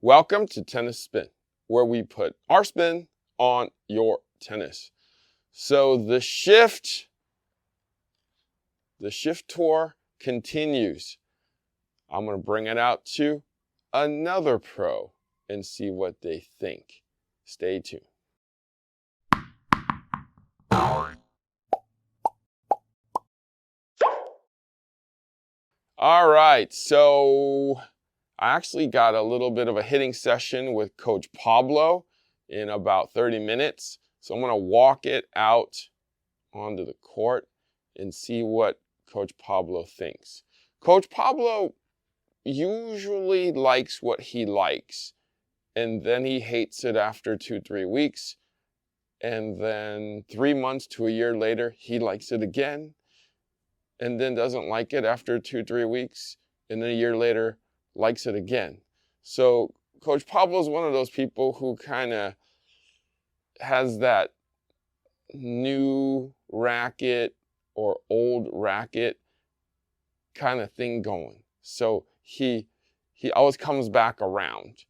Welcome to Tennis Spin, where we put our spin on your tennis. So the shift tour continues. I'm going to bring it out to another pro and see what they think. Stay tuned. All right, so I actually got a little bit of a hitting session with Coach Pablo in about 30 minutes. So I'm going to walk it out onto the court and see what Coach Pablo thinks. Coach Pablo usually likes what he likes, and then he hates it after 2-3 weeks. And then 3 months to a year later, he likes it again, and then doesn't like it after 2-3 weeks. And then a year later, likes it again. So Coach Pablo is one of those people who kind of has that new racket or old racket kind of thing going. So he always comes back around,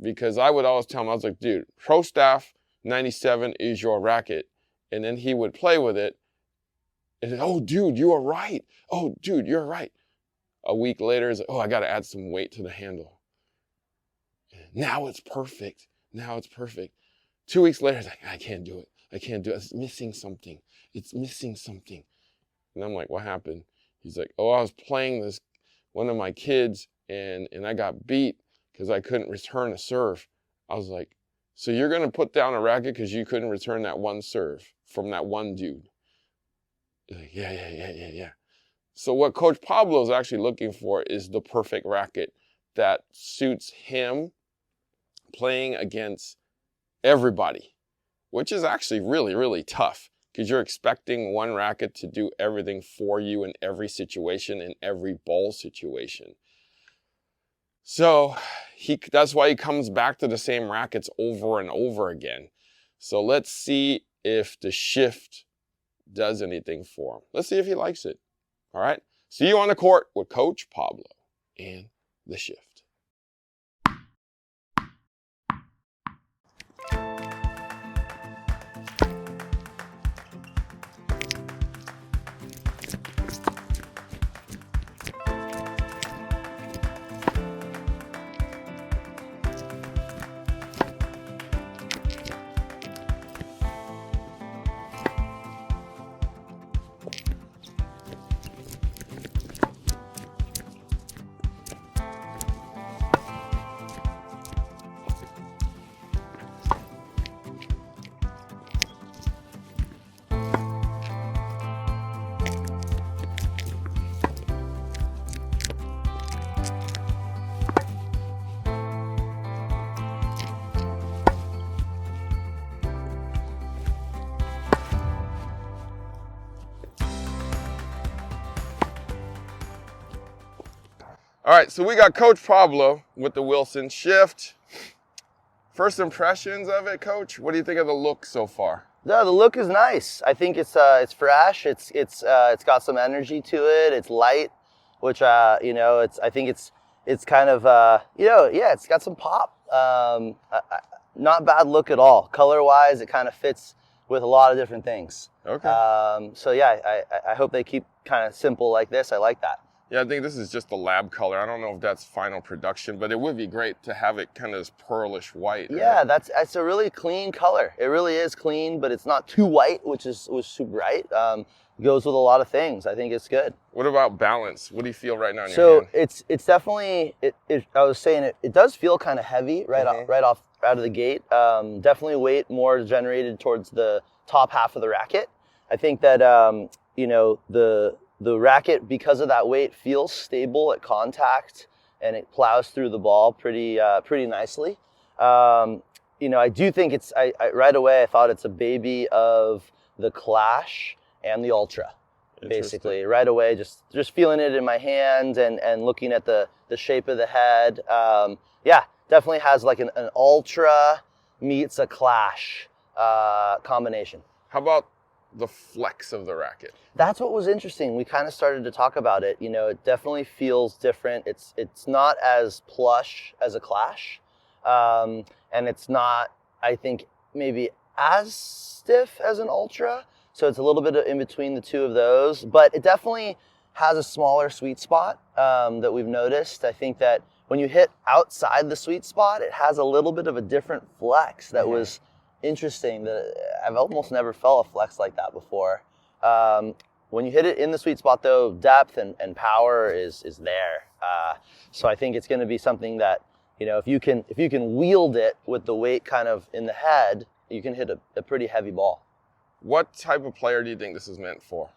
because I would always tell him, I was like, dude, Pro Staff 97 is your racket. And then he would play with it and then, oh dude, you are right. Oh dude, you're right. A week later, it's like, oh, I got to add some weight to the handle. Now it's perfect. Now it's perfect. 2 weeks later, it's like, I can't do it. I can't do it. It's missing something. It's missing something. And I'm like, what happened? He's like, oh, I was playing this, one of my kids, and I got beat because I couldn't return a serve. I was like, so you're going to put down a racket because you couldn't return that one serve from that one dude? He's like, yeah. So what Coach Pablo is actually looking for is the perfect racket that suits him playing against everybody, which is actually really, really tough, because you're expecting one racket to do everything for you in every situation, in every ball situation. So that's why he comes back to the same rackets over and over again. So let's see if the shift does anything for him. Let's see if he likes it. All right. See you on the court with Coach Pablo and the shift. All right, so we got Coach Pablo with the Wilson shift. First impressions of it, Coach. What do you think of the look so far? No, the look is nice. I think it's fresh. It's got some energy to it. It's light, which I think it's kind of it's got some pop. Not bad look at all. Color wise, it kind of fits with a lot of different things. Okay. I hope they keep kind of simple like this. I like that. Yeah, I think this is just the lab color. I don't know if that's final production, but it would be great to have it kind of this pearlish white. Yeah, that's a really clean color. It really is clean, but it's not too white, which was super bright. Goes with a lot of things. I think it's good. What about balance? What do you feel right now in your hand? So it's definitely, I was saying it does feel kind of heavy right off out of the gate. Definitely weight more generated towards the top half of the racket. I think that the racket, because of that weight, feels stable at contact, and it plows through the ball pretty nicely. I do think it's right away I thought it's a baby of the Clash and the Ultra. Basically, right away, just feeling it in my hand and looking at the shape of the head. Definitely has like an Ultra meets a Clash combination. How about the flex of the racket? That's what was interesting. We kind of started to talk about it. It definitely feels different. It's not as plush as a Clash. and it's not, I think, maybe as stiff as an Ultra. So it's a little bit in between the two of those, but it definitely has a smaller sweet spot that we've noticed. I think that when you hit outside the sweet spot, it has a little bit of a different flex that was interesting. That I've almost never felt a flex like that before. When you hit it in the sweet spot, though, depth and power is there. So I think it's going to be something that, if you can wield it with the weight kind of in the head, you can hit a pretty heavy ball. What type of player do you think this is meant for?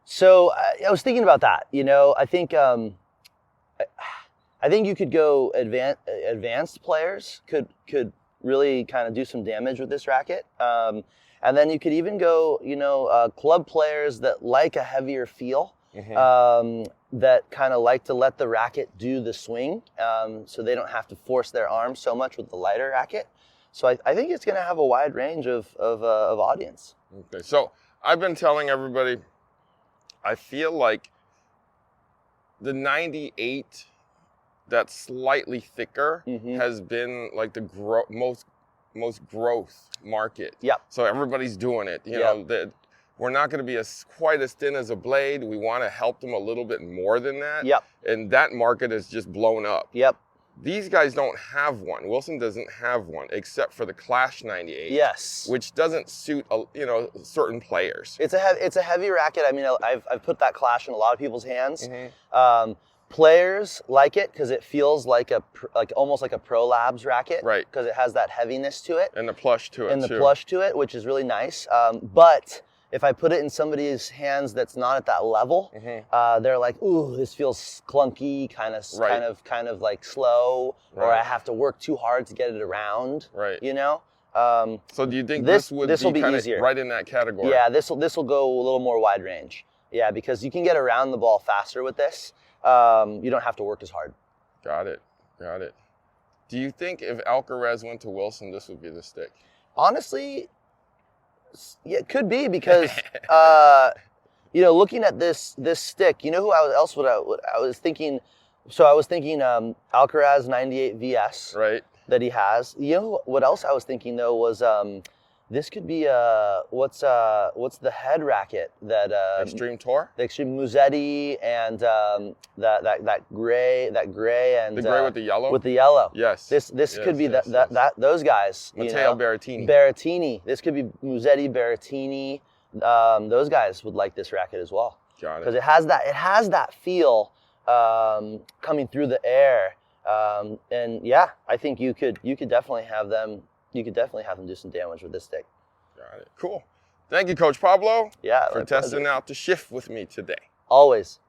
So I was thinking about that. I think you could go advanced players could really kind of do some damage with this racket. And then you could even go, club players that like a heavier feel, that kind of like to let the racket do the swing, so they don't have to force their arm so much with the lighter racket. So I think it's going to have a wide range of audience. Okay, so I've been telling everybody, I feel like the 98 that's slightly thicker has been like the most growth market. Yep. So everybody's doing it. You know, that we're not going to be quite as thin as a blade. We want to help them a little bit more than that. Yep. And that market is just blown up. Yep. These guys don't have one. Wilson doesn't have one except for the Clash 98. Yes. Which doesn't suit, certain players. It's a heavy racket. I mean, I've put that Clash in a lot of people's hands. Players like it because it feels like almost like a Pro Labs racket. Right. Because it has that heaviness to it. And the plush to it. Which is really nice. But if I put it in somebody's hands that's not at that level, they're like, "Ooh, this feels clunky, kind of like slow, or I have to work too hard to get it around." Right. So do you think this will be kind of easier. Right in that category? Yeah, this will go a little more wide range. Yeah, because you can get around the ball faster with this. You don't have to work as hard. Got it. Do you think if Alcaraz went to Wilson, this would be the stick? Honestly, yeah, it could be because, looking at this stick, who else I was thinking? So I was thinking Alcaraz 98 VS, right? That he has. What else I was thinking though was this could be what's the head racket that Extreme Tour? The Extreme Musetti and that gray and the gray with the yellow? With the yellow. Yes. This could be those guys. Matteo Berrettini. Berrettini. This could be Musetti, Berrettini. Those guys would like this racket as well. Got it. Because it has that feel coming through the air. And yeah, I think you could definitely have them. You could definitely have them do some damage with this stick. Got it. Cool. Thank you, Coach Pablo, for testing out the shift with me today. Always.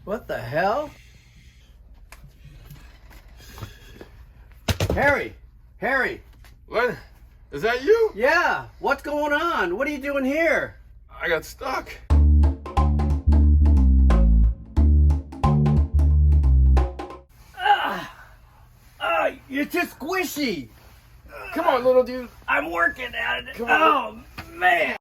What the hell? Harry! What? Is that you? Yeah, what's going on? What are you doing here? I got stuck. You're too squishy. Come on, little dude. I'm working at it. Come on. Oh, man.